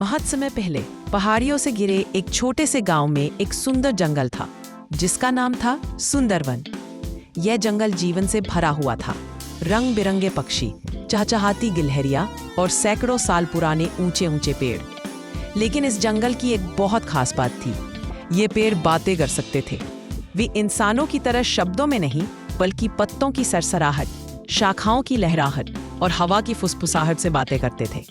बहुत समय पहले पहाड़ियों से घिरे एक छोटे से गांव में एक सुंदर जंगल था जिसका नाम था सुंदरवन। यह जंगल जीवन से भरा हुआ था। रंग बिरंगे पक्षी, चहचहाती गिलहरियां और सैकड़ों साल पुराने ऊंचे ऊंचे पेड़। लेकिन इस जंगल की एक बहुत खास बात थी। ये पेड़ बातें कर सकते थे। वे इंसानों की तरह शब्दों में नहीं, बल्कि पत्तों की सरसराहट, शाखाओं की लहराहट और हवा की फुसफुसाहट से बातें करते थे।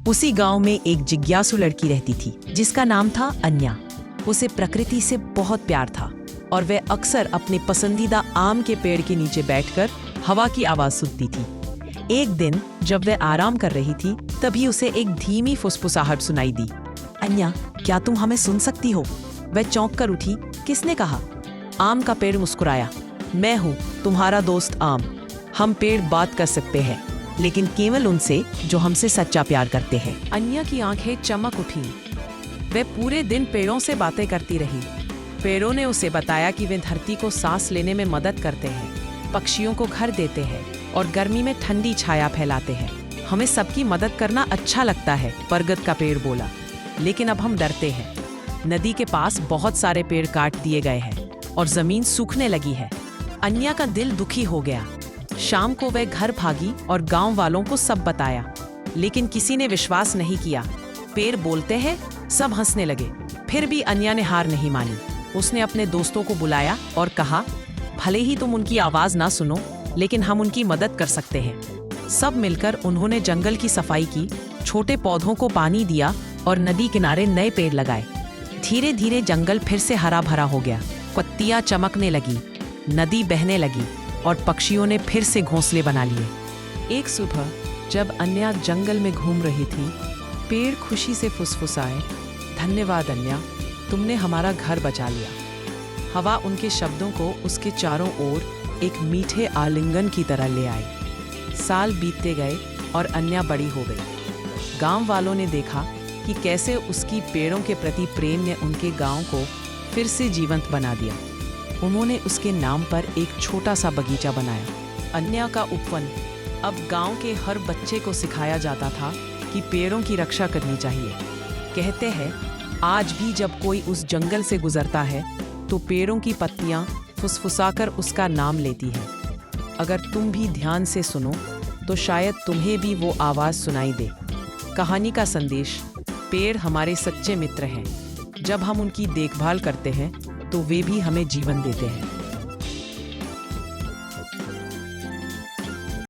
उसी गांव में एक जिज्ञासु लड़की रहती थी जिसका नाम था अन्या। उसे प्रकृति से बहुत प्यार था और वह अक्सर अपने पसंदीदा आम के पेड़ के नीचे बैठकर हवा की आवाज सुनती थी। एक दिन जब वह आराम कर रही थी, तभी उसे एक धीमी फुसफुसाहट सुनाई दी। अन्या, क्या तुम हमें सुन सकती हो? वह चौंक कर उठी। किसने कहा? आम का पेड़ मुस्कुराया। मैं हूँ, तुम्हारा दोस्त आम। हम पेड़ बात कर सकते हैं, लेकिन केवल उनसे जो हमसे सच्चा प्यार करते हैं। अन्या की आंखें चमक उठी। वह पूरे दिन पेड़ों से बातें करती रही। पेड़ों ने उसे बताया कि वे धरती को सांस लेने में मदद करते हैं, पक्षियों को घर देते हैं और गर्मी में ठंडी छाया फैलाते हैं। हमें सबकी मदद करना अच्छा लगता है, बरगद का पेड़ बोला। लेकिन अब हम डरते हैं। नदी के पास बहुत सारे पेड़ काट दिए गए हैं और जमीन सूखने लगी है। अन्या का दिल दुखी हो गया। शाम को वह घर भागी और गांव वालों को सब बताया, लेकिन किसी ने विश्वास नहीं किया। पेड़ बोलते हैं, सब हंसने लगे। फिर भी अन्या ने हार नहीं मानी। उसने अपने दोस्तों को बुलाया और कहा, भले ही तुम उनकी आवाज ना सुनो, लेकिन हम उनकी मदद कर सकते हैं। सब मिलकर उन्होंने जंगल की सफाई की, छोटे पौधों को पानी दिया और नदी किनारे नए पेड़ लगाए। धीरे धीरे जंगल फिर से हरा भरा हो गया। पत्तियां चमकने लगी, नदी बहने लगी और पक्षियों ने फिर से घोंसले बना लिए। एक सुबह जब अन्या जंगल में घूम रही थी, पेड़ खुशी से फुसफुसाए, धन्यवाद अन्या, तुमने हमारा घर बचा लिया। हवा उनके शब्दों को उसके चारों ओर एक मीठे आलिंगन की तरह ले आई। साल बीतते गए और अन्या बड़ी हो गई। गांव वालों ने देखा कि कैसे उसकी पेड़ों के प्रति प्रेम ने उनके गांव को फिर से जीवंत बना दिया। उन्होंने उसके नाम पर एक छोटा सा बगीचा बनाया। अन्या का उपवन अब गांव के हर बच्चे को सिखाया जाता था कि पेड़ों की रक्षा करनी चाहिए। कहते हैं, आज भी जब कोई उस जंगल से गुजरता है तो पेड़ों की पत्तियां फुसफुसाकर उसका नाम लेती हैं। अगर तुम भी ध्यान से सुनो तो शायद तुम्हें भी वो आवाज सुनाई दे। कहानी का संदेश, पेड़ हमारे सच्चे मित्र हैं। जब हम उनकी देखभाल करते हैं तो वे भी हमें जीवन देते हैं।